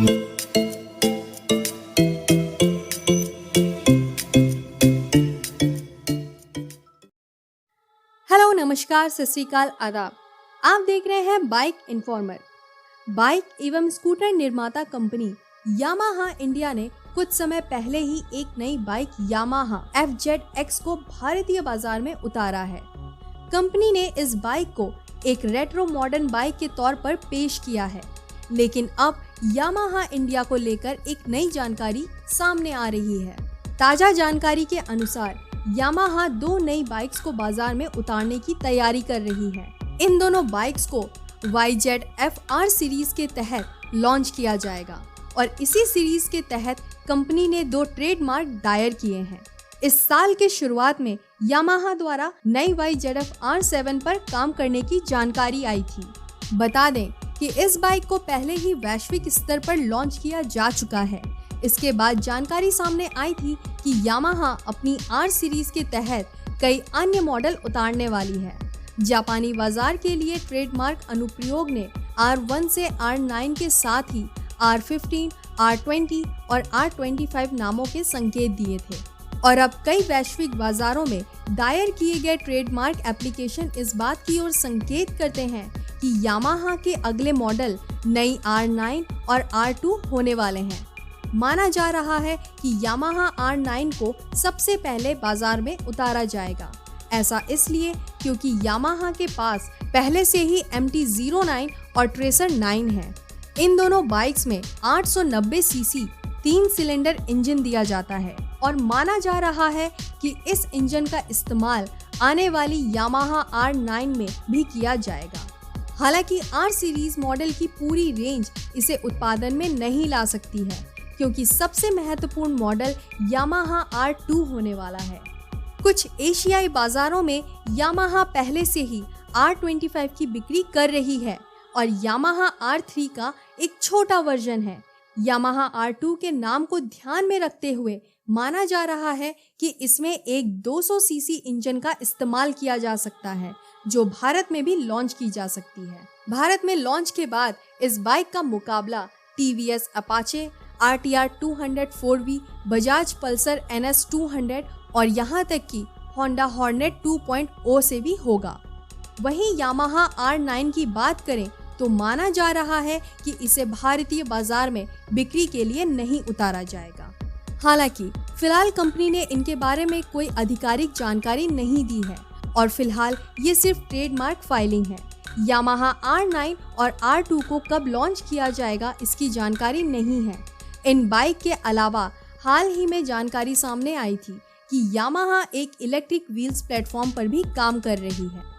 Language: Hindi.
हेलो, नमस्कार, सत श्री अकाल, आदाब। आप देख रहे हैं बाइक इन्फॉर्मर। बाइक एवं स्कूटर निर्माता कंपनी यामाहा इंडिया ने कुछ समय पहले ही एक नई बाइक यामाहा FZX को भारतीय बाजार में उतारा है। कंपनी ने इस बाइक को एक रेट्रो मॉडर्न बाइक के तौर पर पेश किया है, लेकिन अब यामाहा इंडिया को लेकर एक नई जानकारी सामने आ रही है। ताजा जानकारी के अनुसार यामाहा 2 नई बाइक्स को बाजार में उतारने की तैयारी कर रही है। इन दोनों बाइक्स को YZF-R सीरीज के तहत लॉन्च किया जाएगा और इसी सीरीज के तहत कंपनी ने 2 ट्रेडमार्क दायर किए हैं। इस साल के शुरुआत में यामाहा द्वारा नई YZF-R7 पर काम करने की जानकारी आई थी। बता दें कि इस बाइक को पहले ही वैश्विक स्तर पर लॉन्च किया जा चुका है। इसके बाद जानकारी सामने आई थी कि यामाहा अपनी R सीरीज के तहत कई अन्य मॉडल उतारने वाली है। जापानी बाजार के लिए ट्रेडमार्क अनुप्रयोग ने R1 से R9 के साथ ही R15, R20 और R25 नामों के संकेत दिए थे और अब कई वैश्विक बाजारों में दायर किए गए ट्रेडमार्क एप्लीकेशन इस बात की ओर संकेत करते हैं कि यामाहा के अगले मॉडल नई R9 और R2 होने वाले हैं। माना जा रहा है कि यामाहा R9 को सबसे पहले बाजार में उतारा जाएगा। ऐसा इसलिए क्योंकि यामाहा के पास पहले से ही MT-09 और ट्रेसर 9 है। इन दोनों बाइक्स में 890 सीसी 3 सिलेंडर इंजन दिया जाता है और माना जा रहा है कि इस इंजन का इस्तेमाल आने वाली यामाहा R9 में भी किया जाएगा। हालांकि R सीरीज मॉडल की पूरी रेंज इसे उत्पादन में नहीं ला सकती है, क्योंकि सबसे महत्वपूर्ण मॉडल यामाहा R2 होने वाला है। कुछ एशियाई बाजारों में यामाहा पहले से ही R25 की बिक्री कर रही है और यामाहा R3 का एक छोटा वर्जन है। यामाहा R2 के नाम को ध्यान में रखते हुए माना जा रहा है कि इसमें एक 200 सीसी इंजन का इस्तेमाल किया जा सकता है, जो भारत में भी लॉन्च की जा सकती है। भारत में लॉन्च के बाद इस बाइक का मुकाबला TVS Apache, RTR 200 4V, Bajaj Pulsar NS 200 और यहाँ तक कि होंडा हॉर्नेट 2.0 से भी होगा। वहीं यामाहा R9 की बात करें तो माना जा रहा है कि इसे भारतीय बाजार में बिक्री के लिए नहीं उतारा जाएगा। हालांकि फिलहाल कंपनी ने इनके बारे में कोई आधिकारिक जानकारी नहीं दी है और फिलहाल ये सिर्फ ट्रेडमार्क फाइलिंग है। यामाहा R9 और R2 को कब लॉन्च किया जाएगा इसकी जानकारी नहीं है। इन बाइक के अलावा हाल ही में जानकारी सामने आई थी कि यामाहा एक इलेक्ट्रिक व्हील्स प्लेटफॉर्म पर भी काम कर रही है।